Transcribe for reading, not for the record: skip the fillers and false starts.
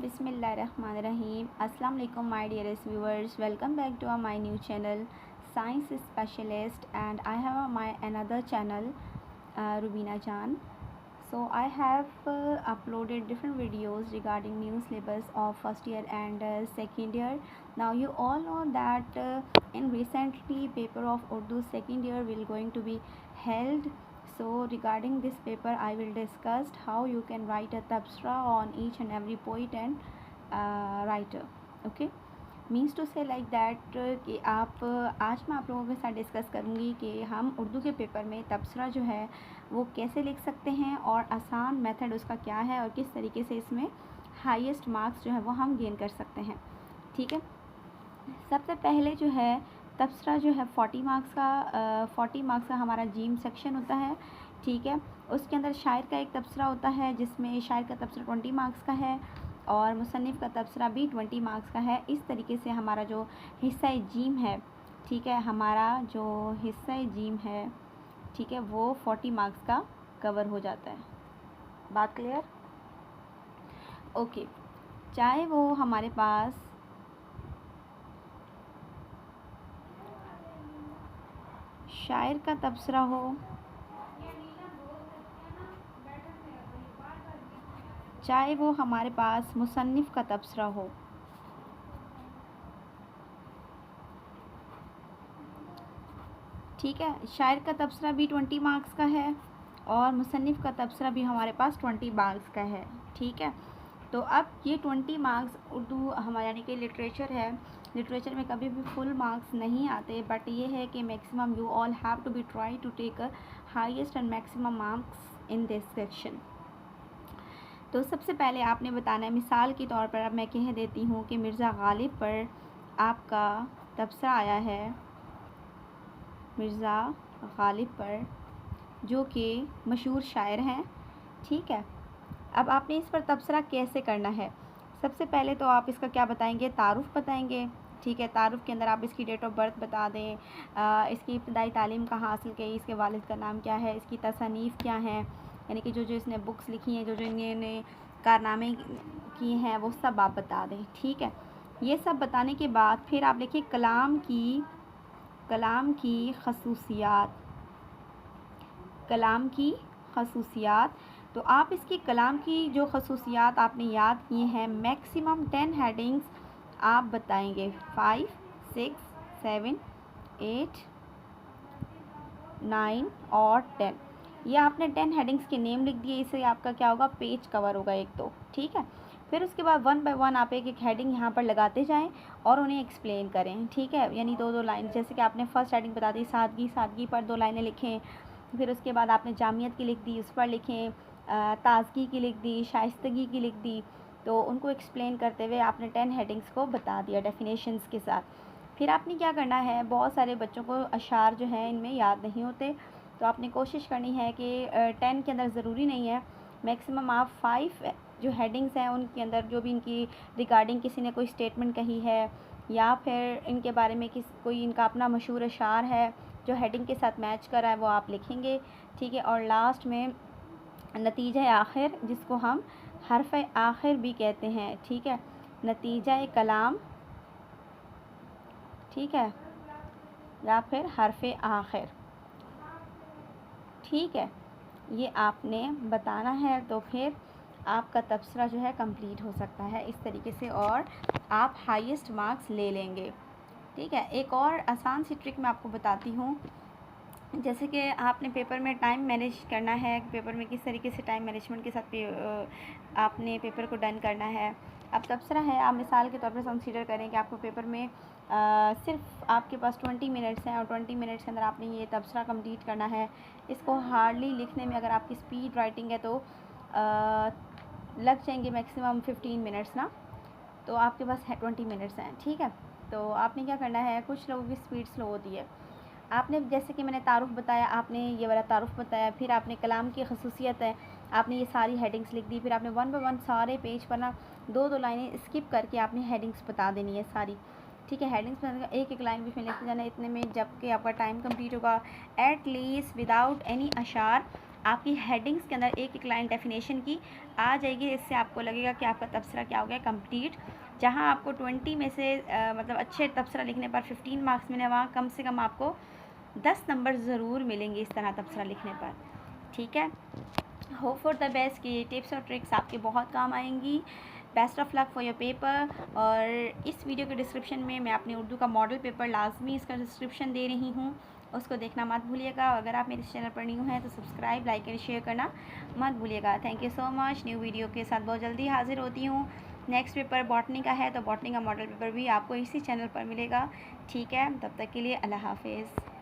बिस्मिल्लाहिर्रहमानिर्रहीम। अस्सलाम वालेकुम my dearest viewers, welcome back to my new channel Science Specialist, and I have my another channel Rubina Jan. So I have uploaded different videos regarding new syllabus of first year and second year. Now you all know that in recently paper of Urdu second year will going to be held. So regarding this paper I will discuss how you can write a tabsra on each and every poet and writer. Okay, means to say like that कि आप आज मैं आप लोगों के साथ discuss करूँगी कि हम उर्दू के पेपर में तबसरा जो है वो कैसे लिख सकते हैं और आसान मेथड उसका क्या है और किस तरीके से इसमें हाईएस्ट मार्क्स जो है वो हम गेन कर सकते हैं। ठीक है, सबसे पहले जो है तबसरा जो है 40 मार्क्स का हमारा जीम सेक्शन होता है। ठीक है, उसके अंदर शायर का एक तबसरा होता है जिसमें शायर का तबसरा 20 मार्क्स का है और मुसन्निफ़ का तबसरा भी 20 मार्क्स का है। इस तरीके से हमारा जो हिस्सा जीम है, ठीक है, हमारा जो हिस्सा जीम है, ठीक है, वो 40 मार्क्स का कवर हो जाता है। बात क्लियर? ओके, चाहे वो हमारे पास शायर का तबसरा हो, चाहे वो हमारे पास मुसन्निफ़ का तबसरा हो, ठीक है, शायर का तबसरा भी 20 मार्क्स का है और मुसन्निफ़ का तबसरा भी हमारे पास 20 मार्क्स का है। ठीक है, तो अब ये 20 मार्क्स उर्दू हमारा यानी कि लिटरेचर है, लिटरेचर में कभी भी फुल मार्क्स नहीं आते, बट ये है कि maximum you all have to be try to take highest and maximum marks in this section. तो सबसे पहले आपने बताना है, मिसाल के तौर पर अब मैं कह देती हूँ कि मिर्ज़ा गालिब पर आपका तबसरा आया है, मिर्ज़ा गालिब पर, जो कि मशहूर शायर हैं। ठीक है, अब आपने इस पर तबसरा कैसे करना है? सबसे पहले तो आप इसका क्या बताएंगे, तारुफ़ बताएंगे। ठीक है, तारुफ़ के अंदर आप इसकी डेट ऑफ बर्थ बता दें, इसकी इब्तदाई तालीम कहाँ हासिल की, इसके वालिद का नाम क्या है, इसकी तसनीफ़ क्या हैं, यानी कि जो जो इसने बुक्स लिखी हैं, जो जो इन्होंने कारनामे किए हैं, वो सब आप बता दें। ठीक है, ये सब बताने के बाद फिर आप लिखिए कलाम की खसूसियात, कलाम की खसूसियात। तो आप इसकी कलाम की जो खसूसियात आपने याद किए हैं, मैक्सिमम 10 हेडिंग्स आप बताएंगे, 5, 6, 7, 8, 9 और 10। ये आपने 10 हेडिंग्स के नेम लिख दिए, इससे आपका क्या होगा, पेज कवर होगा एक तो। ठीक है, फिर उसके बाद 1 बाय 1 आप एक एक हेडिंग यहाँ पर लगाते जाएं और उन्हें एक्सप्लेन करें। ठीक है, यानी 2-2 लाइन, जैसे कि आपने फर्स्ट हेडिंग बता दी सादगी पर 2 लाइनें लिखें, फिर उसके बाद आपने जामियत की लिख दी, उस पर लिखें, ताज़गी की लिख दी, शाइस्तगी की लिख दी। तो उनको एक्सप्लेन करते हुए आपने 10 हेडिंग्स को बता दिया डेफिनेशंस के साथ। फिर आपने क्या करना है, बहुत सारे बच्चों को अशार जो हैं इनमें याद नहीं होते, तो आपने कोशिश करनी है कि 10 के अंदर ज़रूरी नहीं है, मैक्सिमम आप 5 जो हेडिंग्स हैं उनके अंदर जो भी इनकी रिगार्डिंग किसी ने कोई स्टेटमेंट कही है या फिर इनके बारे में कोई इनका अपना मशहूर अशार है जो हेडिंग के साथ मैच कर रहा है, वो आप लिखेंगे। ठीक है, और लास्ट में नतीजा आखिर, जिसको हम हर्फ आखिर भी कहते हैं। ठीक है, नतीजा कलाम, ठीक है, या फिर हर्फ आखिर। ठीक है, ये आपने बताना है, तो फिर आपका तबसरा जो है कंप्लीट हो सकता है इस तरीके से और आप हाईएस्ट मार्क्स ले लेंगे। ठीक है, एक और आसान सी ट्रिक मैं आपको बताती हूँ, जैसे कि आपने पेपर में टाइम मैनेज करना है, पेपर में किस तरीके से टाइम मैनेजमेंट के साथ आपने पेपर को डन करना है। अब तबसरा है, आप मिसाल के तौर पर कंसीडर करें कि आपको पेपर में सिर्फ आपके पास 20 मिनट्स हैं और 20 मिनट्स के अंदर आपने ये तबसरा कंप्लीट करना है। इसको हार्डली लिखने में अगर आपकी स्पीड राइटिंग है तो लग जाएंगे मैक्सिमम 15 मिनट्स ना, तो आपके पास 20 मिनट्स हैं। ठीक है, तो आपने क्या करना है, कुछ लोगों की स्पीड स्लो होती है, आपने जैसे कि मैंने तारुफ़ बताया, आपने ये वाला तारुफ़ बताया, फिर आपने कलाम की खसूसियत है, आपने ये सारी हेडिंग्स लिख दी, फिर आपने 1 बाय 1 सारे पेज पर ना 2-2 लाइनें स्किप करके आपने हेडिंग्स बता देनी है सारी। ठीक है, हेडिंग्स बताने का एक एक लाइन बीच में लिखते जाना, इतने में जबकि आपका टाइम कंप्लीट होगा। एट लीस्ट विदाउट एनी अशार आपकी हेडिंग्स के अंदर एक एक लाइन डेफिनेशन की आ जाएगी। इससे आपको लगेगा कि आपका तबसरा क्या हो गया कंप्लीट। जहाँ आपको 20 में से मतलब अच्छे तबसरा लिखने पर 15 मार्क्स मिले, वहाँ कम से कम आपको 10 नंबर ज़रूर मिलेंगे इस तरह तबसरा लिखने पर। ठीक है, होप फॉर द बेस्ट कि ये टिप्स और ट्रिक्स आपके बहुत काम आएंगी। Best of luck for your paper. और इस वीडियो के डिस्क्रिप्शन में मैं अपने उर्दू का मॉडल पेपर लाजमी इसका डिस्क्रिप्शन दे रही हूँ, उसको देखना मत भूलिएगा। अगर आप मेरे चैनल पर न्यू हैं तो सब्सक्राइब, लाइक एंड शेयर करना मत भूलिएगा। Thank you so much. New video के साथ बहुत जल्दी हाजिर होती हूँ। नेक्स्ट पेपर बॉटनी का है, तो बॉटनी का मॉडल पेपर भी आपको इसी चैनल पर मिलेगा। ठीक है, तब तक के लिए अल्लाह हाफिज़।